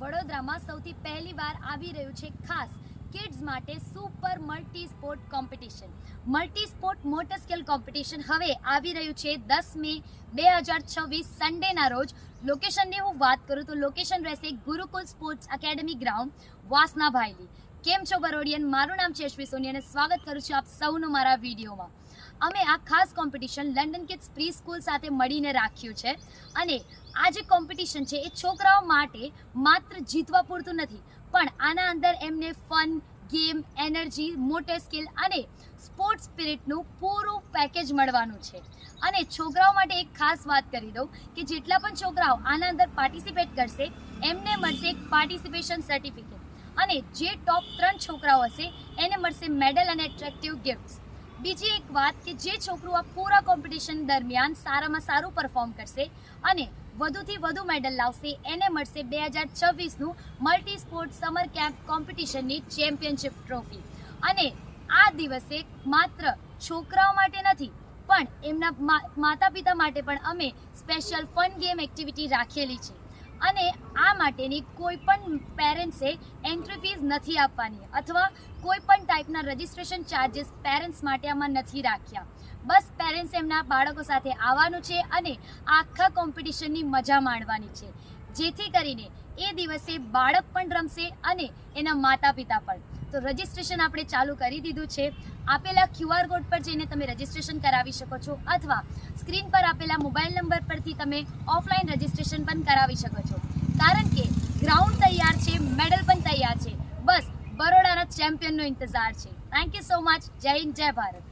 વડોદરામાં સૌથી પહેલીવાર આવી રહ્યું છે ખાસ કિડ્સ માટે super multi sport competition. Multi sport motor scale competition હવે આવી રહ્યું છે 10 મે 2026 સન્ડેના રોજ. લોકેશનની હું વાત કરું તો લોકેશન રહેશે ગુરુકુલ સ્પોર્ટ્સ એકેડમી ગ્રાઉન્ડ, વાસના ભાયલી. કેમ છો બરોડિયન? મારું નામ છે અશ્વી સોની અને સ્વાગત કરું છું આપ સૌનું મારા વિડીયોમાં. અમે આ ખાસ competition London kids pre school સાથે મળીને રાખ્યું છે અને આ જે કોમ્પિટિશન છે એ છોકરાઓ માટે માત્ર જીતવા પૂરતું નથી, પણ આના અંદર એમને fun, game, energy, motor skill અને સ્પોર્ટ્સ સ્પિરિટનું પૂરું પેકેજ મળવાનું છે. અને છોકરાઓ માટે એક ખાસ વાત કરી દઉં કે જેટલા પણ છોકરાઓ આના અંદર પાર્ટિસિપેટ કરશે એમને મળશે એક પાર્ટિસિપેશન સર્ટિફિકેટ, અને જે ટોપ 3 છોકરાઓ હશે એને મળશે મેડલ અને એટ્રેક્ટિવ ગિફ્ટ્સ. બીજી એક વાત કે જે છોકરું આ પૂરા કોમ્પિટિશન દરમિયાન સારામાં સારું પરફોર્મ કરશે અને વધુથી વધુ મેડલ લાવશે એને મળશે 2026નું મલ્ટી સ્પોર્ટ સમર કેમ્પ કોમ્પિટિશનની ચેમ્પિયનશિપ ટ્રોફી. અને આ દિવસે માત્ર છોકરાઓ માટે નથી પણ એમના માતા પિતા માટે પણ અમે સ્પેશિયલ ફન ગેમ એક્ટિવિટી રાખેલી છે. અને આ માટેની કોઈ પણ પેરેન્ટ્સે એન્ટ્રી ફીસ નથી આપવાની અથવા કોઈ પણ ટાઈપના રજિસ્ટ્રેશન ચાર્જીસ પેરેન્ટ્સ માટે આમાં નથી રાખ્યા. બસ પેરેન્ટ્સ એમના બાળકો સાથે આવવાનું છે અને આખા કોમ્પિટિશનની મજા માણવાની છે, જેથી કરીને એ દિવસે બાળક પણ રમશે અને એના માતા પિતા પણ. તો રજિસ્ટ્રેશન આપણે ચાલુ કરી દીધું છે. આપેલા QR કોડ પર જઈને તમે રજિસ્ટ્રેશન કરાવી શકો છો અથવા સ્ક્રીન પર આપેલા મોબાઈલ નંબર પરથી તમે ઓફલાઈન રજિસ્ટ્રેશન પણ કરાવી શકો છો. કારણ કે ગ્રાઉન્ડ તૈયાર છે, મેડલ પણ તૈયાર છે, બસ બરોડાના ચેમ્પિયનનો ઇંતજાર છે. Thank you so much. જય હિન્દ, જય ભારત.